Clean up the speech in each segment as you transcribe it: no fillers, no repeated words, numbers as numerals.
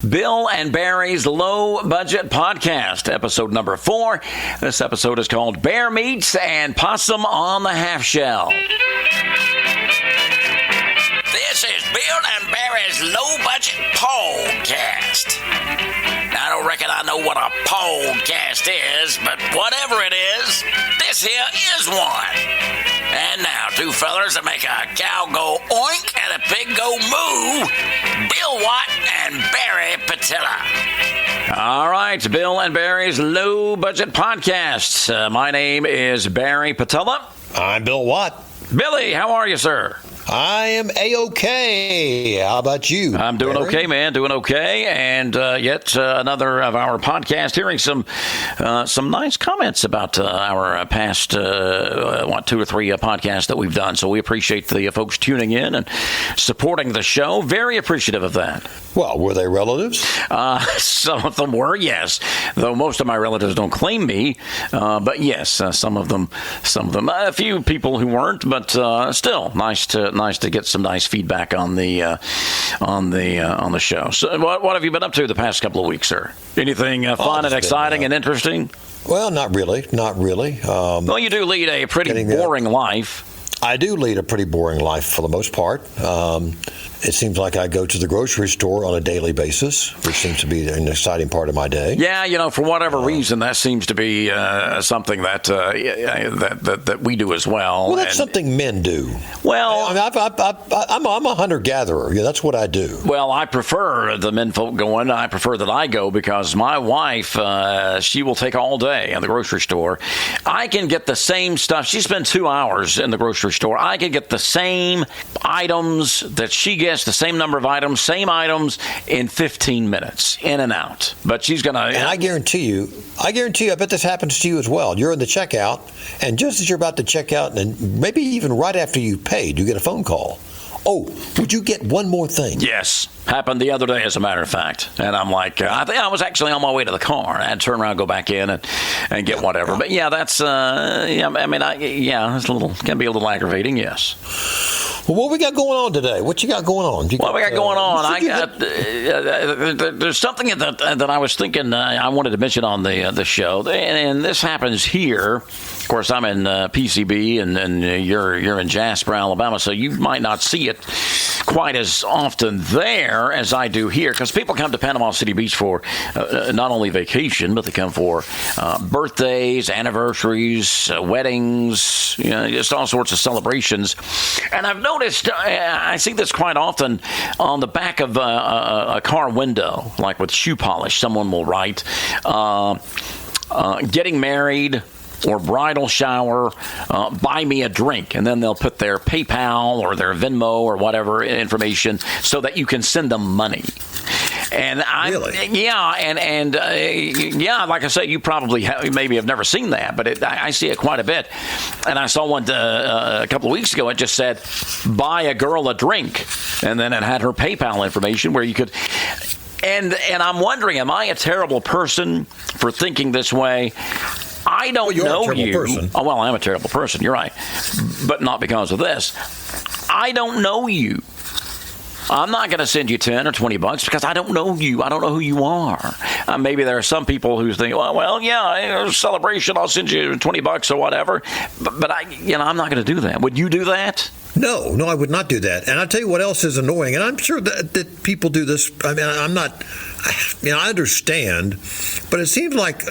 Bill and Barry's Low Budget Podcast, episode number 4. This episode is called Bear Meats and Possum on the Half Shell. This is Bill and Barry's Low Budget Podcast. I don't reckon I know what a podcast is, but whatever it is, this here is one. And now, two fellers that make a cow go oink and a pig go moo, Bill Watt and Barry Patilla. All right, Bill and Barry's Low Budget Podcast. My name is Barry Patilla. I'm Bill Watt. Billy, how are you, sir? I am A-OK. How about you? I'm doing Barry? okay, man. Doing okay. And yet another of our podcast, hearing some nice comments about our past, 2 or 3 podcasts that we've done. So we appreciate the folks tuning in and supporting the show. Very appreciative of that. Well, were they relatives? Some of them were, yes. Though most of my relatives don't claim me. But yes, some of them. A few people who weren't, but still nice to get some nice feedback on the show. So, what have you been up to the past couple of weeks, sir? Anything fun and exciting and interesting? Well, not really. Well, you do lead a pretty boring life. I do lead a pretty boring life for the most part. It seems like I go to the grocery store on a daily basis, which seems to be an exciting part of my day. Yeah, for whatever reason, that seems to be something that we do as well. Well, that's something men do. Well, I'm a hunter-gatherer. Yeah, that's what I do. Well, I prefer the men folk going. I prefer that I go because my wife, she will take all day in the grocery store. I can get the same stuff. She spends 2 hours in the grocery store. I can get the same items that she gets. The same number of items, same items in 15 minutes, in and out. But she's going to... And I guarantee you, I bet this happens to you as well. You're in the checkout, and just as you're about to check out, and maybe even right after you've paid, you get a phone call. Oh, would you get one more thing? Yes. Happened the other day, as a matter of fact. And I'm like, I think I was actually on my way to the car. I had to turn around, go back in, and get whatever. But yeah, that's, it's can be a little aggravating, yes. Well, what we got going on today? What you got going on? What we got going on? There's something that I was thinking I wanted to mention on the show, and this happens here. Of course, I'm in PCB, and you're in Jasper, Alabama, so you might not see it quite as often there as I do here, because people come to Panama City Beach for not only vacation, but they come for birthdays, anniversaries, weddings, just all sorts of celebrations. And I've noticed, I see this quite often on the back of a car window, like with shoe polish. Someone will write, getting married or bridal shower, buy me a drink. And then they'll put their PayPal or their Venmo or whatever information so that you can send them money. And like I say, you probably maybe have never seen that, but I see it quite a bit. And I saw one a couple of weeks ago. It just said, buy a girl a drink. And then it had her PayPal information where you could... And I'm wondering, am I a terrible person for thinking this way? I don't know you. Person. Oh, well, I'm a terrible person. You're right. But not because of this. I don't know you. I'm not going to send you $10 or $20 because I don't know you. I don't know who you are. Maybe there are some people who think, celebration, I'll send you $20 or whatever. But I'm not going to do that. Would you do that? No, I would not do that. And I'll tell you what else is annoying. And I'm sure that people do this. I mean, I'm not, I understand. But it seems like,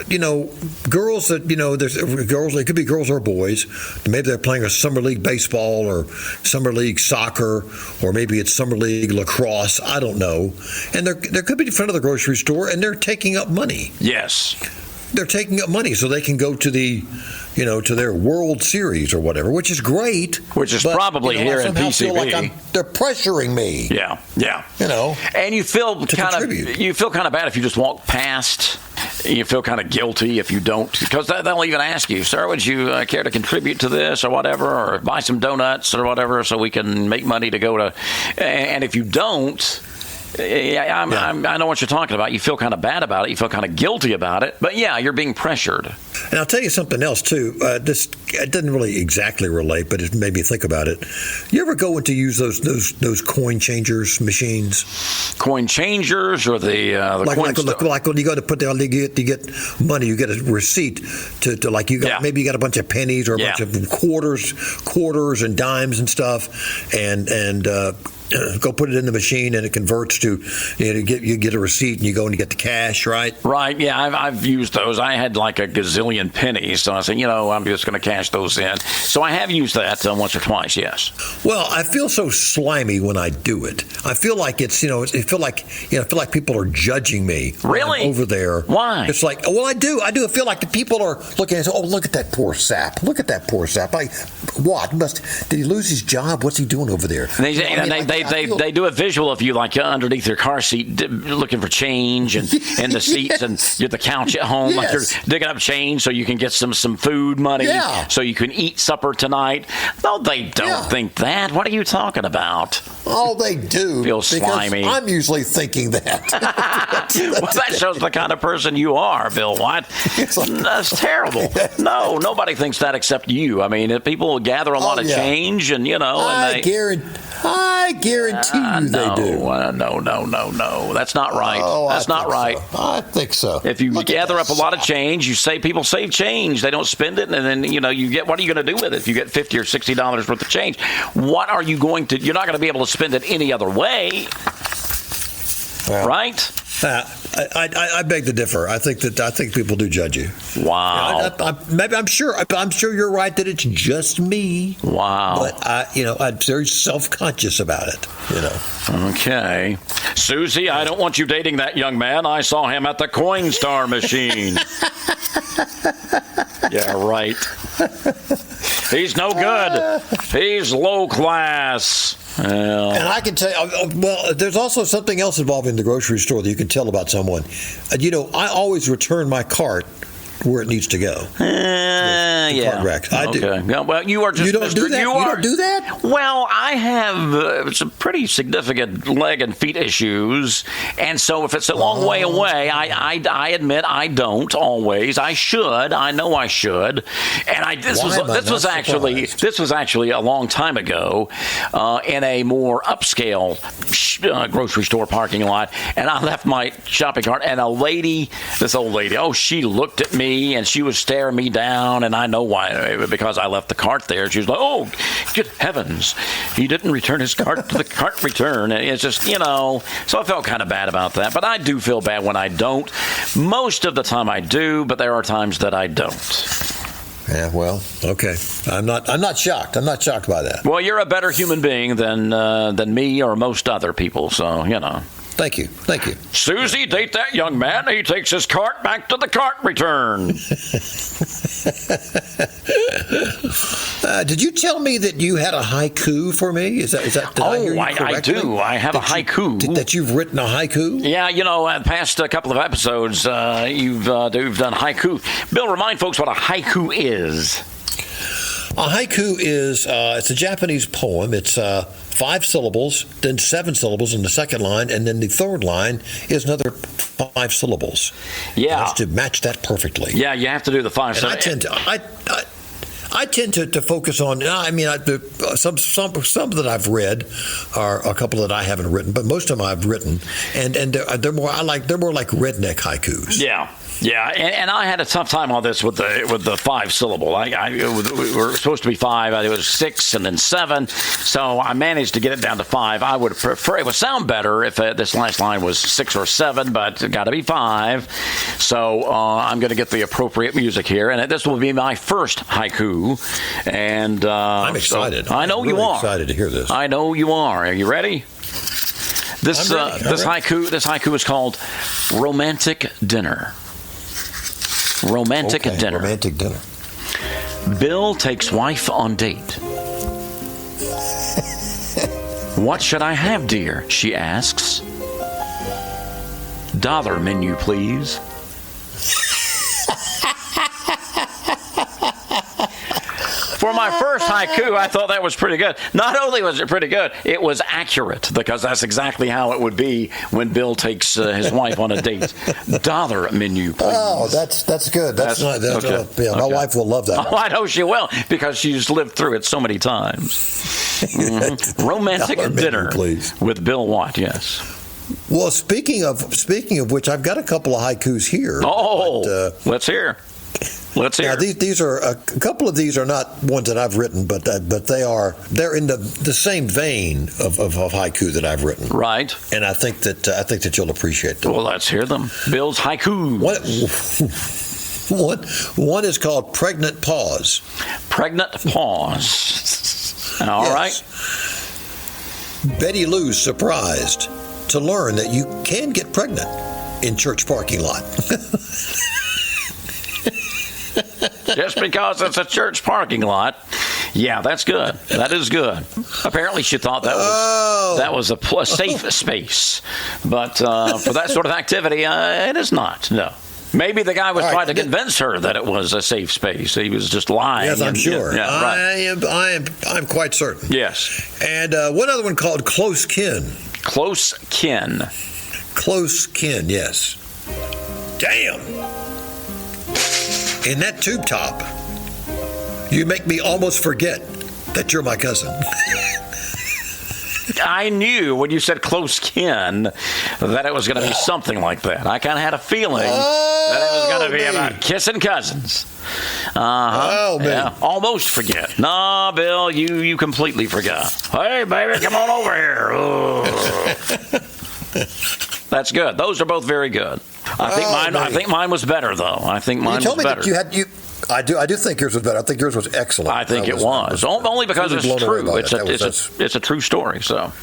girls that, there's girls, it could be girls or boys. Maybe they're playing a summer league baseball or summer league soccer, or maybe it's summer league lacrosse. I don't know. And there could be in front of the grocery store, and they're taking up money. Yes. They're taking up money so they can go to the, to their World Series or whatever, which is great. Which is probably here in PCB. Feel like they're pressuring me. Yeah. And you feel kind of bad if you just walk past. You feel kind of guilty if you don't, because they'll even ask you, sir, would you care to contribute to this or whatever, or buy some donuts or whatever so we can make money to go to. And if you don't, Yeah, I know what you're talking about. You feel kind of bad about it. You feel kind of guilty about it. But yeah, you're being pressured. And I'll tell you something else too. It doesn't really exactly relate, but it made me think about it. You ever go to use those coin changers machines? Coin changers or the like when you go to put down, you get money, you get a receipt to like maybe you got a bunch of pennies or a bunch of quarters and dimes and stuff, and go put it in the machine and it converts to you get a receipt and you go and you get the cash, right? Right. Yeah, I've used those. I had like a gazillion pennies, so I said, I'm just going to cash those in. So I have used that once or twice. Yes. Well, I feel so slimy when I do it. I feel like I feel like people are judging me. Really? Over there. Why? It's like, well, I do. I feel like the people are looking and say, oh, look at that poor sap. Look at that poor sap. What? Did he lose his job? What's he doing over there? They do a visual of you like underneath your car seat looking for change and in the seats and you're the couch at home like you're digging up change so you can get some food money so you can eat supper tonight. No, they don't think that. What are you talking about? Oh, they do. Feel slimy. I'm usually thinking that. Well, that shows the kind of person you are, Bill White. That's terrible. No, nobody thinks that except you. I mean, people gather a lot of change and, I guarantee you they do. No. That's not right. That's not right. So. I think so. If you gather up a lot of change, people save change. They don't spend it, and then you get. What are you going to do with it? If you get $50 or $60 worth of change, what are you going to? You're not going to be able to spend it any other way, right? I beg to differ. I think people do judge you. Wow. I'm sure you're right that it's just me. Wow. But I'm very self-conscious about it. Okay, Susie, I don't want you dating that young man. I saw him at the Coinstar machine. Yeah, right. He's no good. He's low class. Well. And I can tell you, there's also something else involving the grocery store that you can tell about someone. I always return my cart where it needs to go. Cart racks. I do. Yeah, well, you are just. You don't do that. You don't do that. Well, I have some pretty significant leg and feet issues, and so if it's a long way away, I admit I don't always. I should. I know I should. And this was actually a long time ago in a more upscale grocery store parking lot, and I left my shopping cart, and this old lady, she looked at me and she was staring me down, and I know why, because I left the cart there. She was like, oh, good heavens, he didn't return his cart to the cart return. And it's just, so I felt kind of bad about that, but I do feel bad when I don't. Most of the time I do, but there are times that I don't. Yeah, well, okay. I'm not shocked. I'm not shocked by that. Well, you're a better human being than me or most other people, so, Thank you. Susie, date that young man. He takes his cart back to the cart return. Did you tell me that you had a haiku for me? Is that? I do. I have a haiku. That you've written a haiku? Yeah, the past couple of episodes, you've done haiku. Bill, remind folks what a haiku is. A haiku is it's a Japanese poem. It's 5 syllables, then 7 syllables in the second line, and then the third line is another 5 syllables. Yeah, has to match that perfectly. Yeah, you have to do the 5 syllables. I tend to focus on. Some that I've read are a couple that I haven't written, but most of them I've written, and they're more like redneck haikus. Yeah. Yeah, and I had a tough time on this with the 5 syllable. We were supposed to be 5. It was 6 and then 7. So I managed to get it down to 5. I would prefer it would sound better if this last line was 6 or 7, but it got to be 5. So I'm going to get the appropriate music here, and this will be my first haiku. And I'm excited. I know you are excited to hear this. I know you are. Are you ready? This haiku is called Romantic Dinner. Romantic dinner. Romantic dinner. Bill takes wife on date. What should I have, dear? She asks. Dollar menu, please. For my first haiku, I thought that was pretty good. Not only was it pretty good, it was accurate, because that's exactly how it would be when Bill takes his wife on a date. $1 menu, please. Oh, that's good. That's okay. Yeah, my wife will love that. Oh, I know she will, because she's lived through it so many times. Mm-hmm. Romantic dinner, please, with Bill Watt. Yes. Well, speaking of which, I've got a couple of haikus here. Oh, let's hear. Let's hear. Now, these are a couple of these are not ones that I've written, but they're in the same vein of haiku that I've written. Right. And I think that you'll appreciate them. Well, let's hear them. Bill's haiku. One is called Pregnant Pause. Pregnant Pause. All right. Betty Lou's surprised to learn that you can get pregnant in church parking lot. Just because it's a church parking lot. Yeah, that's good. That is good. Apparently she thought that was a safe space. But for that sort of activity, it is not. No. Maybe the guy was trying to convince her that it was a safe space. He was just lying. Yes, I'm sure. Yeah, right. I'm quite certain. Yes. And one other one called Close Kin. Close kin. Close kin, yes. Damn. In that tube top, you make me almost forget that you're my cousin. I knew when you said close kin that it was going to be something like that. I kind of had a feeling that it was going to be about kissing cousins. Oh, man. Yeah, almost forget. Nah, Bill, you completely forgot. Hey, baby, come on over here. That's good. Those are both very good. I think mine was better, though. I think mine was better. I do think yours was better. I think yours was excellent. I think it was. Only because it's true. It's a true story. So,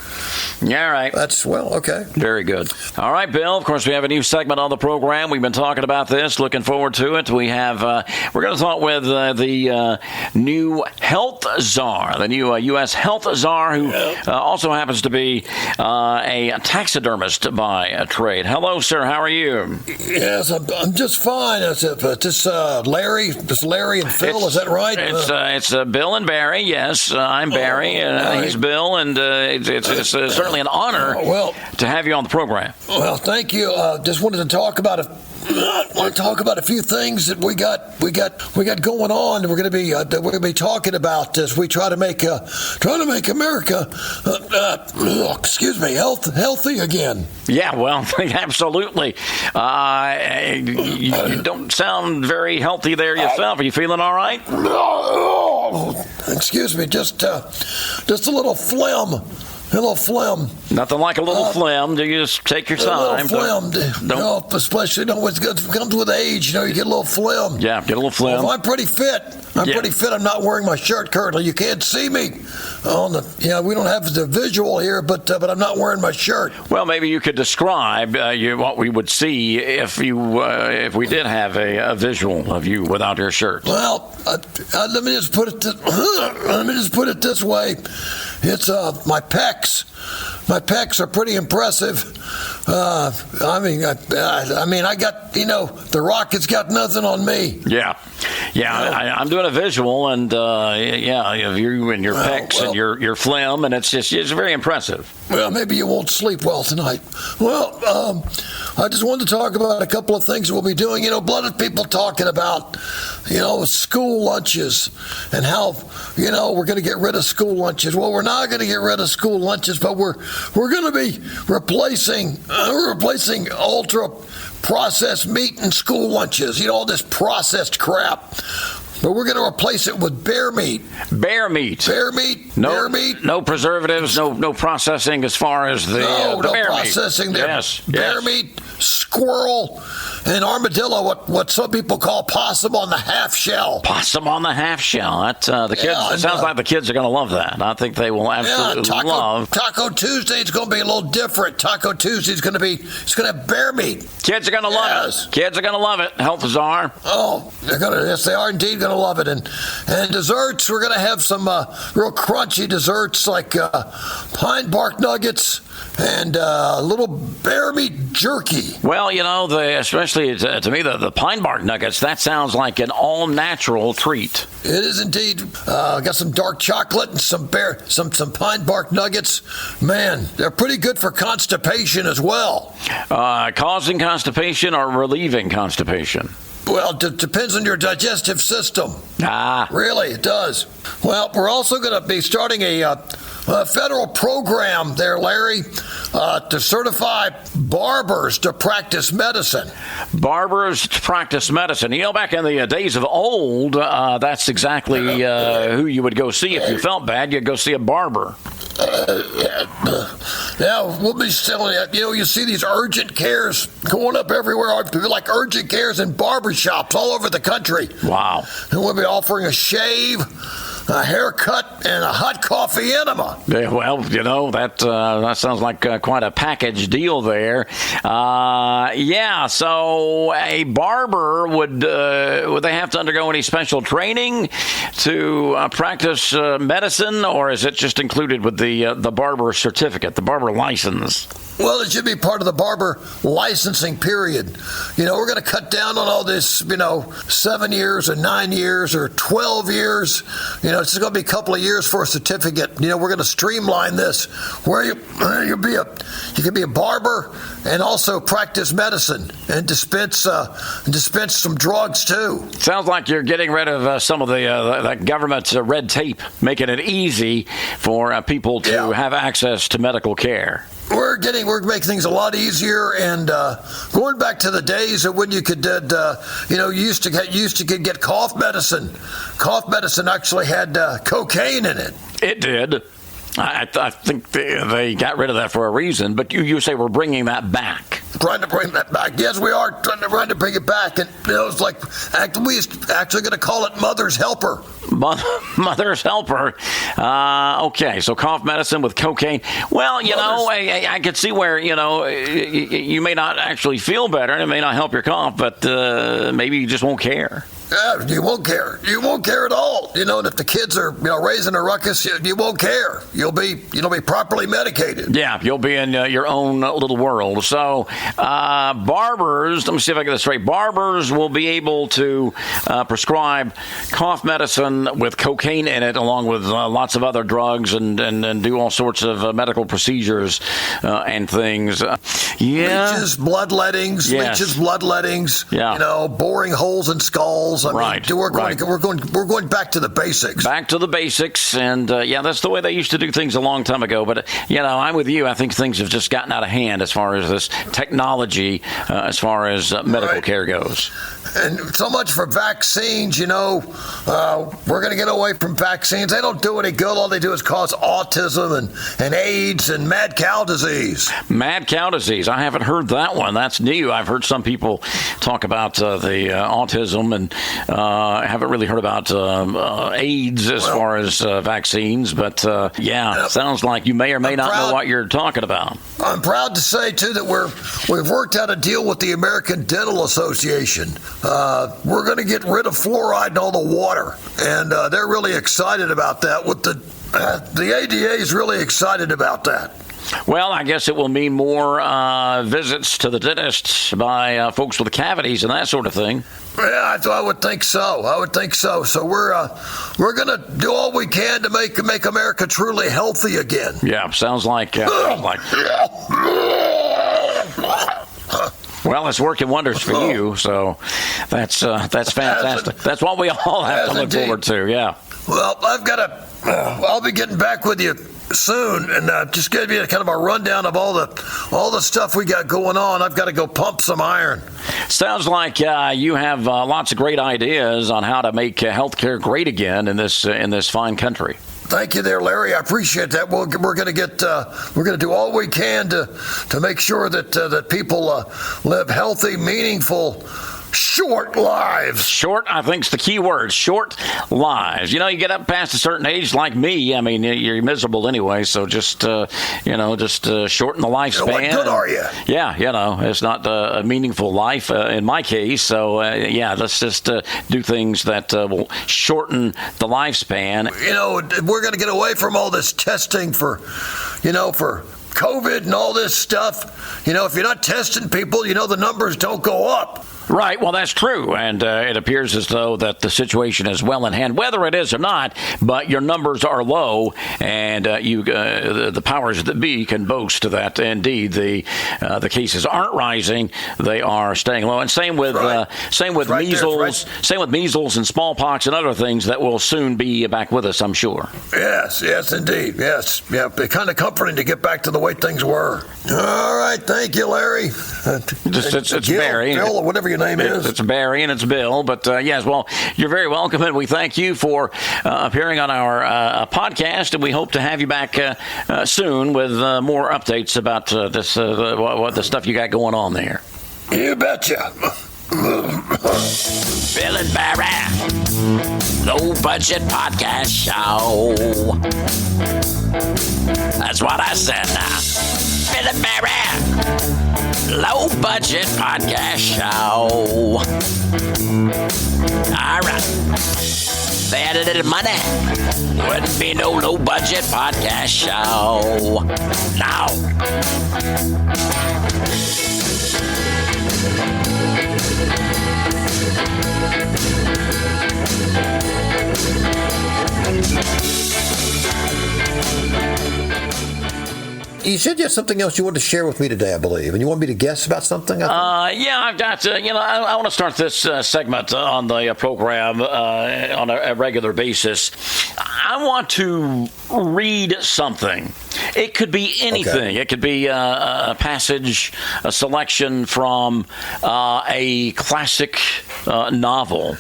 yeah, all right. Okay. Very good. All right, Bill. Of course, we have a new segment on the program. We've been talking about this. Looking forward to it. We're going to talk with the new health czar, the new U.S. health czar, who also happens to be a taxidermist by trade. Hello, sir. How are you? Yes, I'm just fine. Larry. It's Larry and Phil, is that right? It's Bill and Barry. Yes, I'm Barry. He's Bill, and it's certainly an honor to have you on the program. Well, thank you. Just wanted to talk about a few things that we got going on. We're going to be talking about as we try to make America, healthy again. Yeah, well, absolutely. You don't sound very healthy there yourself. Are you feeling all right? Excuse me, just a little phlegm. A little phlegm. Nothing like a little phlegm. You just take your time. A little phlegm. Especially, it comes with age. You get a little phlegm. Yeah, get a little phlegm. Well, I'm pretty fit. I'm not wearing my shirt currently. You can't see me. We don't have the visual here, but I'm not wearing my shirt. Well, maybe you could describe what we would see if we did have a visual of you without your shirt. Well, let me just put it this way. It's my pecs. My pecs are pretty impressive. I got the Rocket's got nothing on me. Yeah. I'm doing a visual, and of you and your pecs and your phlegm, and it's very impressive. Well, maybe you won't sleep well tonight. Well, I just wanted to talk about a couple of things we'll be doing. A lot of people talking about, school lunches and how, we're going to get rid of school lunches. Well, we're not going to get rid of school lunches, but we're going to be replacing ultra processed meat in school lunches. All this processed crap. But we're going to replace it with bear meat. Bear meat. Bear meat. No, bear meat. No preservatives. No processing as far as the bear processing meat. There. Yes. Bear meat, squirrel, and armadillo. What some people call possum on the half shell. Possum on the half shell. The kids. It sounds like the kids are going to love that. I think they will absolutely love. Taco Tuesday is going to be a little different. Taco Tuesday is going to have bear meat. Kids are going to love it. Kids are going to love it. Health czar. Oh, yes, they are indeed going to love it. And desserts, we're going to have some real crunchy desserts like pine bark nuggets and little bear meat jerky. Well, especially honestly, to me, the pine bark nuggets, that sounds like an all-natural treat. It is indeed. Got some dark chocolate and some pine bark nuggets. Man, they're pretty good for constipation as well. Causing constipation or relieving constipation? Well, it depends on your digestive system. Ah. Really, it does. Well, we're also going to be starting a federal program there, Larry, to certify barbers to practice medicine. Barbers to practice medicine. You know, back in the days of old, that's exactly who you would go see if you felt bad. You'd go see a barber. Yeah, we'll be selling it. You know, you see these urgent cares going up everywhere, like urgent cares in barbershops all over the country. Wow. And we'll be offering a shave, a haircut, and a hot coffee enema. Yeah, well, you know, that sounds like quite a package deal there. Yeah, so a barber, would they have to undergo any special training to practice medicine, or is it just included with the barber certificate, the barber license? Well, it should be part of the barber licensing period. You know, we're going to cut down on all this, 7 years or 9 years or 12 years. You know, it's going to be a couple of years for a certificate. You know, we're going to streamline this where you can be a barber and also practice medicine and dispense some drugs too. Sounds like you're getting rid of some of the government's red tape, making it easy for people to have access to medical care. We're making things a lot easier, and going back to the days of when you could, you used to get cough medicine. Cough medicine actually had cocaine in it. It did. I think they got rid of that for a reason, but you say we're bringing that back. Trying to bring that back. Yes, we are trying to bring it back. And it's like, we actually going to call it Mother's Helper. Mother's Helper. Okay, so cough medicine with cocaine. Well, I could see where, you may not actually feel better, and it may not help your cough, but maybe you just won't care. Yeah, you won't care. You won't care at all. And if the kids are raising a ruckus, you won't care. You'll be properly medicated. Yeah, you'll be in your own little world. So barbers, let me see if I get this straight. Barbers will be able to prescribe cough medicine with cocaine in it, along with lots of other drugs, and do all sorts of medical procedures and things. Leeches, bloodlettings. Yes. Leeches, bloodlettings. Yeah. Boring holes in skulls. Right. We're going back to the basics. Back to the basics, and that's the way they used to do things a long time ago. But I'm with you. I think things have just gotten out of hand as far as this technology, as far as medical care goes. And so much for vaccines. We're going to get away from vaccines. They don't do any good. All they do is cause autism and AIDS and mad cow disease. Mad cow disease. I haven't heard that one. That's new. I've heard some people talk about the autism, and I haven't really heard about AIDS as far as vaccines. But sounds like you may or may not know what you're talking about. I'm proud to say too that we've worked out a deal with the American Dental Association. We're going to get rid of fluoride in all the water, and they're really excited about that. The ADA is really excited about that. Well, I guess it will mean more visits to the dentist by folks with cavities and that sort of thing. Yeah, I would think so. So we're going to do all we can to make America truly healthy again. Yeah, sounds like. Well, it's working wonders for you, so that's fantastic. That's what we all have to look forward to. Yeah. Well, I'll be getting back with you soon, and just give you kind of a rundown of all the stuff we got going on. I've got to go pump some iron. Sounds like you have lots of great ideas on how to make healthcare great again in this fine country. Thank you there, Larry. I appreciate that. We're going to do all we can to make sure that people live healthy, meaningful, short lives. Short, I think, is the key word. Short lives. You get up past a certain age, like me. I mean, you're miserable anyway. So just shorten the lifespan. What good are you? Yeah, it's not a meaningful life in my case. So let's just do things that will shorten the lifespan. We're going to get away from all this testing for COVID and all this stuff, if you're not testing people, the numbers don't go up. Right. Well, that's true. And it appears as though that the situation is well in hand, whether it is or not. But your numbers are low, and the powers that be can boast that indeed the cases aren't rising; they are staying low. And same with measles, same with measles and smallpox and other things that will soon be back with us, I'm sure. Yes, indeed. Yes, yeah. It's kind of comforting to get back to the way things were. All right, thank you, Larry. It's Gil, Barry, Bill, or whatever your name is. It's Barry and it's Bill. But yes, well, you're very welcome, and we thank you for appearing on our podcast, and we hope to have you back soon with more updates about this what the stuff you got going on there. You betcha. Bill and Barry, Low Budget Podcast Show. That's what I said now. Bill and Barry, Low Budget Podcast Show. All right. If they had a little money, wouldn't be no low budget podcast show. Now. You said you had something else you wanted to share with me today, I believe, and you want me to guess about something? Yeah, I've got. I want to start this segment on the program on a regular basis. I want to read something. It could be anything. Okay. It could be a passage, a selection from a classic novel.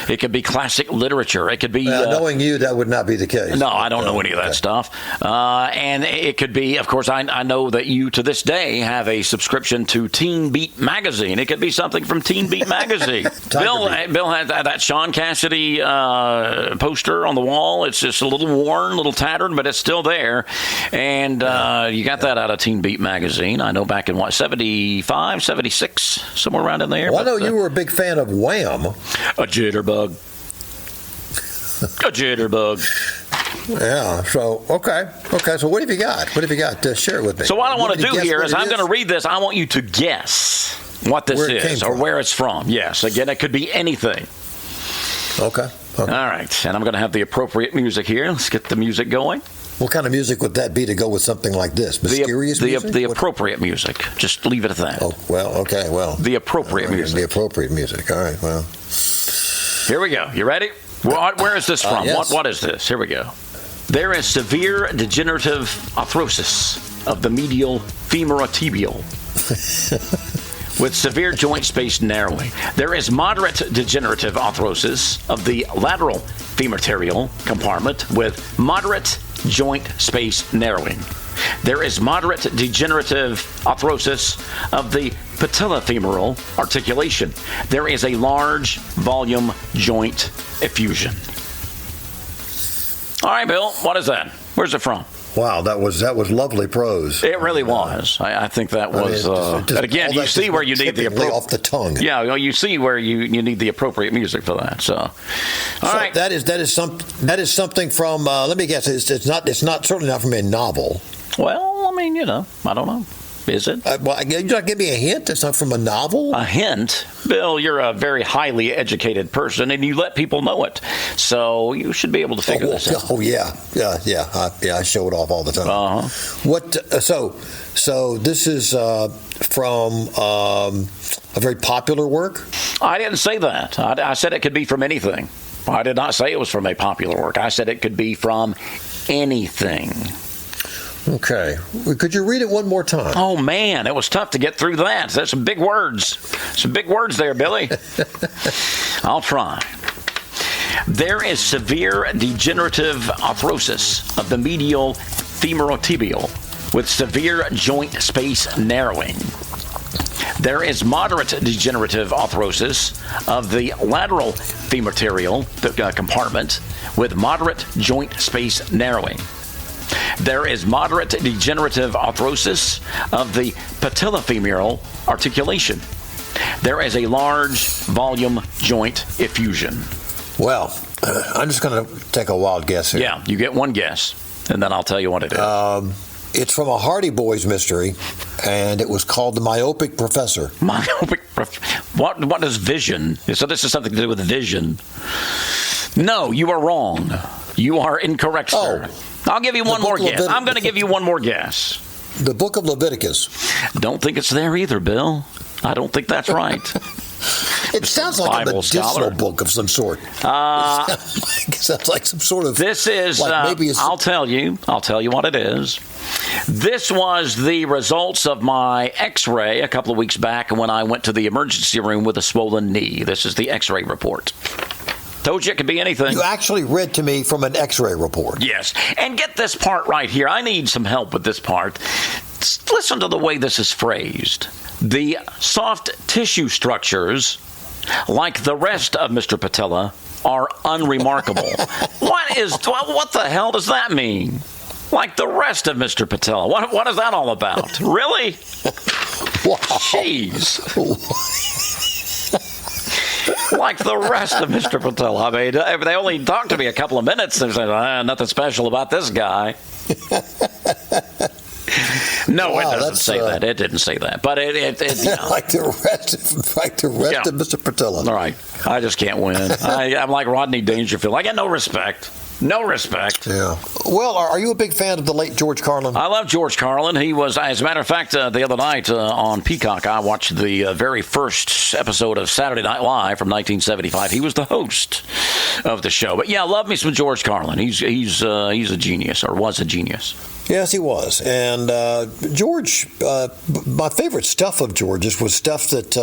It could be classic literature. It could be. Knowing you, that would not be the case. No, I don't know any of that stuff. And it could be, of course, I know that you to this day have a subscription to Teen Beat Magazine. It could be something from Teen Beat Magazine. Bill had that Sean Cassidy poster on the wall. It's just a little worn, a little tattered, but it's still there. And you got that out of Teen Beat Magazine. I know back in, 75, 76, somewhere around in there. Well, I know you were a big fan of Wham. A jitterbug. A jitterbug. Yeah. So okay. So what have you got? Share it with me. So what I want to do here is I'm going to read this. I want you to guess what this is or where it's from. Yes. Again, it could be anything. Okay. All right. And I'm going to have the appropriate music here. Let's get the music going. What kind of music would that be to go with something like this? Mysterious music? The appropriate music. Just leave it at that. Oh, well, okay, well. The appropriate music. The appropriate music. All right, well. Here we go. You ready? Where is this from? Yes. What is this? Here we go. There is severe degenerative arthrosis of the medial femorotibial with severe joint space narrowing. There is moderate degenerative arthrosis of the lateral femorotibial compartment with moderate joint space narrowing. There is moderate degenerative arthrosis of the patellofemoral articulation. There is a large volume joint effusion. All right, Bill, what is that? Where's it from? Wow, that was lovely prose. It really was. I think that was. But again, you see where you need the appropriate off the tongue. Yeah, well, you see where you need the appropriate music for that. So, all right. That is something from. Let me guess. It's not certainly not from a novel. Well, I mean, I don't know. Is it? Well, you not give me a hint. It's not from a novel. A hint, Bill. You're a very highly educated person, and you let people know it, so you should be able to figure this out. Oh yeah. I show it off all the time. What? So this is from a very popular work. I didn't say that. I said it could be from anything. I did not say it was from a popular work. I said it could be from anything. Okay. Could you read it one more time? Oh, man, it was tough to get through that. There's some big words. Some big words there, Billy. I'll try. There is severe degenerative arthrosis of the medial femorotibial with severe joint space narrowing. There is moderate degenerative arthrosis of the lateral femorotibial compartment with moderate joint space narrowing. There is moderate degenerative arthrosis of the patellofemoral articulation. There is a large volume joint effusion. Well, I'm just going to take a wild guess here. Yeah, you get one guess, and then I'll tell you what it is. It's from a Hardy Boys mystery, and it was called The Myopic Professor. What is vision? So this is something to do with vision. No, you are wrong. You are incorrect, sir. I'll give you one more guess. I'm going to give you one more guess. The Book of Leviticus. Don't think it's there either, Bill. I don't think that's right. It sounds like a medicinal book of some sort. It sounds like some sort of. This is. Maybe I'll tell you what it is. This was the results of my X-ray a couple of weeks back when I went to the emergency room with a swollen knee. This is the X-ray report. Told you it could be anything. You actually read to me from an X-ray report. Yes. And get this part right here. I need some help with this part. Listen to the way this is phrased. The soft tissue structures, like the rest of Mr. Patella, are unremarkable. What the hell does that mean? Like the rest of Mr. Patella. What is that all about? Really? Wow. Jeez. Like the rest of Mr. Patella. I mean, they only talked to me a couple of minutes. They said, nothing special about this guy. No, it doesn't say that. It didn't say that. But it like the rest of Mr. Patella. All right. I just can't win. I'm like Rodney Dangerfield. I get no respect. No respect. Yeah. Well, are you a big fan of the late George Carlin? I love George Carlin. He was, as a matter of fact, the other night on Peacock, I watched the very first episode of Saturday Night Live from 1975. He was the host of the show. But yeah, love me some George Carlin. He's a genius, or was a genius. Yes, he was. And George, my favorite stuff of George's was stuff that,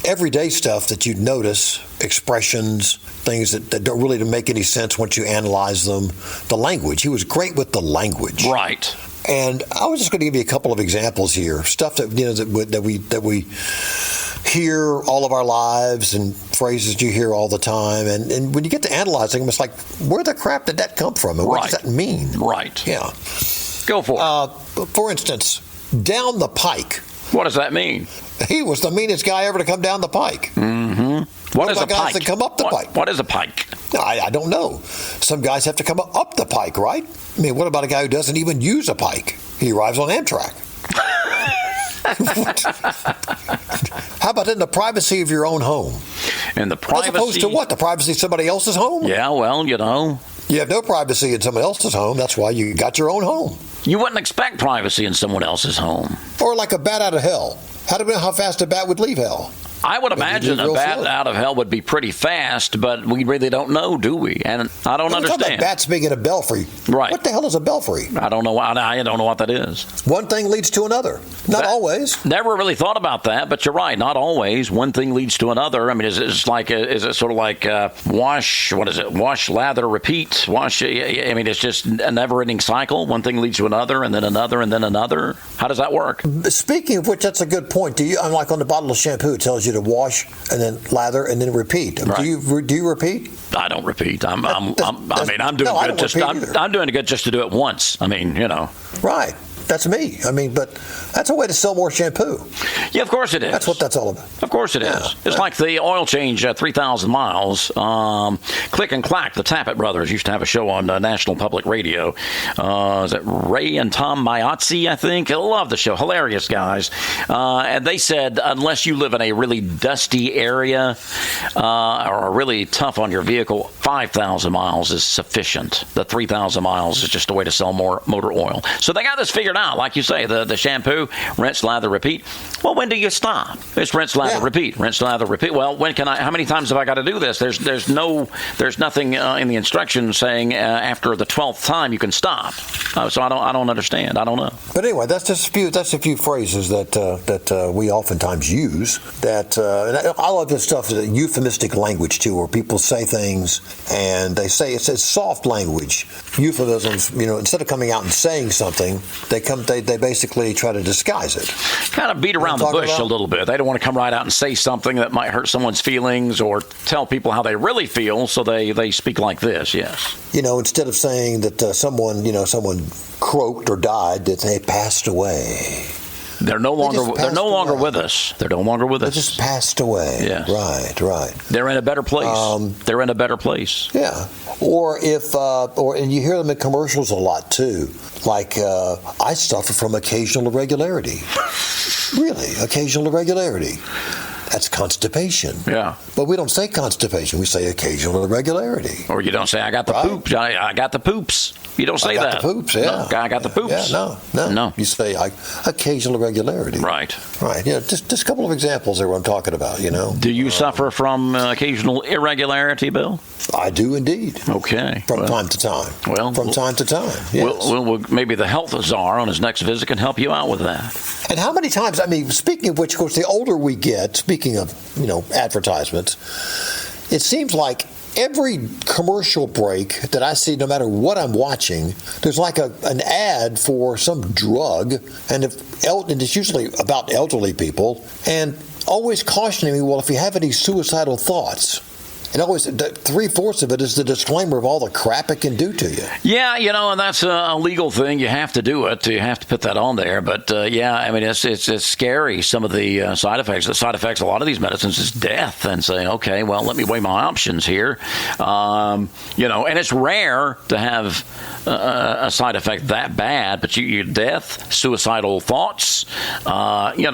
everyday stuff that you'd notice, expressions, things that don't really make any sense once you analyze them. The language. He was great with the language. Right. And I was just going to give you a couple of examples here. Stuff that that we hear all of our lives, and phrases you hear all the time. And when you get to analyzing them, it's like, where the crap did that come from? And what does that mean? Right. Yeah. Go for it. For instance, down the pike. What does that mean? He was the meanest guy ever to come down the pike. Mm-hmm. What is a guys pike? that come up the pike? What is a pike? I don't know. Some guys have to come up the pike, right? I mean, what about a guy who doesn't even use a pike? He arrives on Amtrak. How about in the privacy of your own home? In the privacy? As opposed to what? The privacy of somebody else's home? Yeah, well, You have no privacy in someone else's home. That's why you got your own home. You wouldn't expect privacy in someone else's home. Or like a bat out of hell. How do we know how fast a bat would leave hell? I would imagine a bat out of hell would be pretty fast, but we really don't know, do we? And I don't understand. Talking about bats being in a belfry. Right. What the hell is a belfry? I don't know. I don't know what that is. One thing leads to another. Not always. Never really thought about that, but you're right. Not always. One thing leads to another. I mean, is it sort of like wash? What is it? Wash, lather, repeat. Wash. I mean, it's just a never-ending cycle. One thing leads to another, and then another, and then another. How does that work? Speaking of which, that's a good point. Unlike on the bottle of shampoo, it tells you to wash and then lather and then repeat. Right. Do you repeat? I don't repeat. I'm doing good. I'm doing good just to do it once. I mean, Right. That's me. I mean, but that's a way to sell more shampoo. Yeah, of course it is. That's what that's all about. Of course it is. It's like the oil change at 3,000 miles. Click and Clack, the Tappet brothers, used to have a show on National Public Radio. Is it Ray and Tom Miazzi, I think? I love the show. Hilarious guys. And they said, unless you live in a really dusty area or are really tough on your vehicle, 5,000 miles is sufficient. The 3,000 miles is just a way to sell more motor oil. So they got this figured out, like you say, the shampoo, rinse, lather, repeat. Well, when do you stop? It's rinse, lather, repeat. Rinse, lather, repeat. Well, how many times have I got to do this? There's nothing in the instructions saying after the 12th time you can stop. So I don't understand. I don't know. But anyway, that's a few phrases that we oftentimes use. And I love this stuff, the euphemistic language too, where people say things and they say it's soft language, euphemisms. Instead of coming out and saying something, they basically try to disguise it. Kind of beat around the bush a little bit. They don't want to come right out and say something that might hurt someone's feelings or tell people how they really feel, so they speak like this, yes. Instead of saying that someone croaked or died, that they passed away. They're no longer with us. They're no longer with They us. just passed away. Yes. Right. They're in a better place. They're in a better place. Yeah. Or and you hear them in commercials a lot too. Like, I suffer from occasional irregularity. Really, occasional irregularity. That's constipation. Yeah. But we don't say constipation. We say occasional irregularity. Or you don't say, I got the poops. I got the poops. You don't say I got that. the poops, yeah. No, I got the poops. Yeah, no. You say occasional irregularity. Right. Yeah, just a couple of examples there what I'm talking about, Do you suffer from occasional irregularity, Bill? I do indeed. Okay. From time to time. From time to time, yes. Well, maybe the health czar on his next visit can help you out with that. And how many times, speaking of which, of course, the older we get, speaking of, advertisements, it seems like every commercial break that I see, no matter what I'm watching, there's like an ad for some drug, and it's usually about elderly people, and always cautioning me, well, if you have any suicidal thoughts. And always, 3/4 of it is the disclaimer of all the crap it can do to you. Yeah, and that's a legal thing. You have to do it. You have to put that on there. But it's scary. Some of the side effects. The side effects of a lot of these medicines is death. And saying, okay, well, let me weigh my options here. And it's rare to have a side effect that bad. But you death, suicidal thoughts. You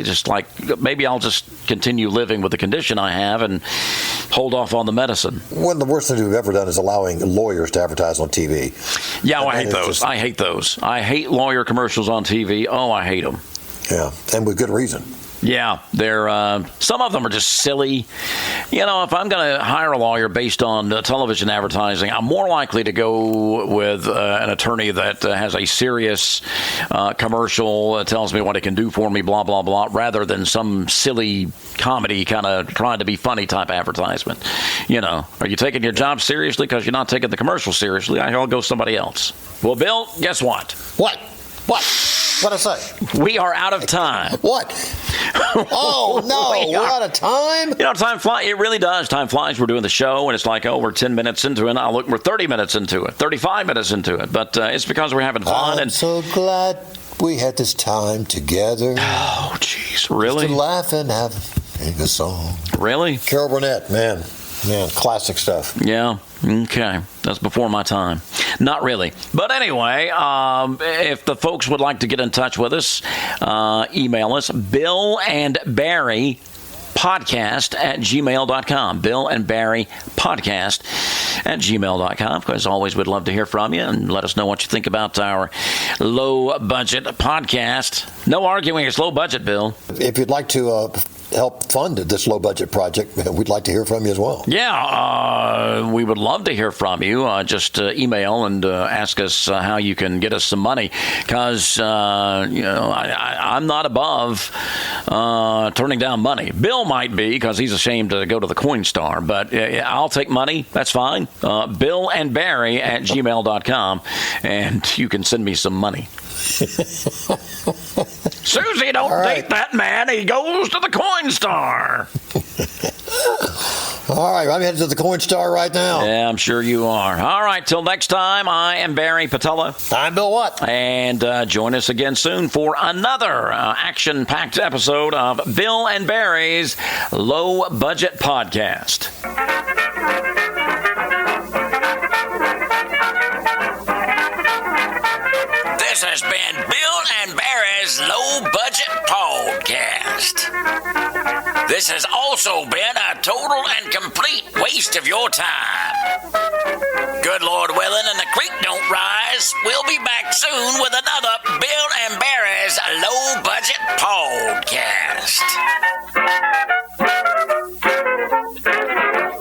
just like maybe I'll just continue living with the condition I have and hold off on the medicine. One of the worst things we've ever done is allowing lawyers to advertise on TV. Yeah, I hate those. I hate those. I hate lawyer commercials on TV. Oh, I hate them. Yeah, and with good reason. Yeah, they're some of them are just silly. If I'm going to hire a lawyer based on television advertising, I'm more likely to go with an attorney that has a serious commercial that tells me what it can do for me, blah, blah, blah, rather than some silly comedy kind of trying to be funny type advertisement. Are you taking your job seriously because you're not taking the commercial seriously? I'll go somebody else. Well, Bill, guess what? What? What'd I say? We are out of time. What? Oh, no, we're out of time? Time flies. It really does. Time flies. We're doing the show, and it's like, we're 10 minutes into it. Now, look, we're 30 minutes into it, 35 minutes into it. But it's because we're having fun. I'm so glad we had this time together. Oh, jeez. Really? Just to laugh and sing a song. Really? Carol Burnett, man, classic stuff. Yeah. Okay. That's before my time. Not really. But anyway, if the folks would like to get in touch with us, email us, Bill and Barry podcast@gmail.com. Bill and Barry podcast@gmail.com. As always, we'd love to hear from you and let us know what you think about our low budget podcast. No arguing it's low budget, Bill. If you'd like to help fund this low budget project, we'd like to hear from you as well. Yeah, we would love to hear from you. Just email and ask us how you can get us some money, because I'm not above turning down money. Bill might be, because he's ashamed to go to the Coinstar, but I'll take money. That's fine. Bill and Barry @gmail.com, and you can send me some money. Susie, don't date that man. He goes to the Coinstar. All right, I'm headed to the Coinstar right now. Yeah, I'm sure you are. All right, till next time, I am Barry Patella. I'm Bill Watt. And join us again soon for another action-packed episode of Bill and Barry's Low Budget Podcast. This has been Bill and Barry's Low Budget Podcast. This has also been a total and complete waste of your time. Good Lord willing and the creek don't rise, we'll be back soon with another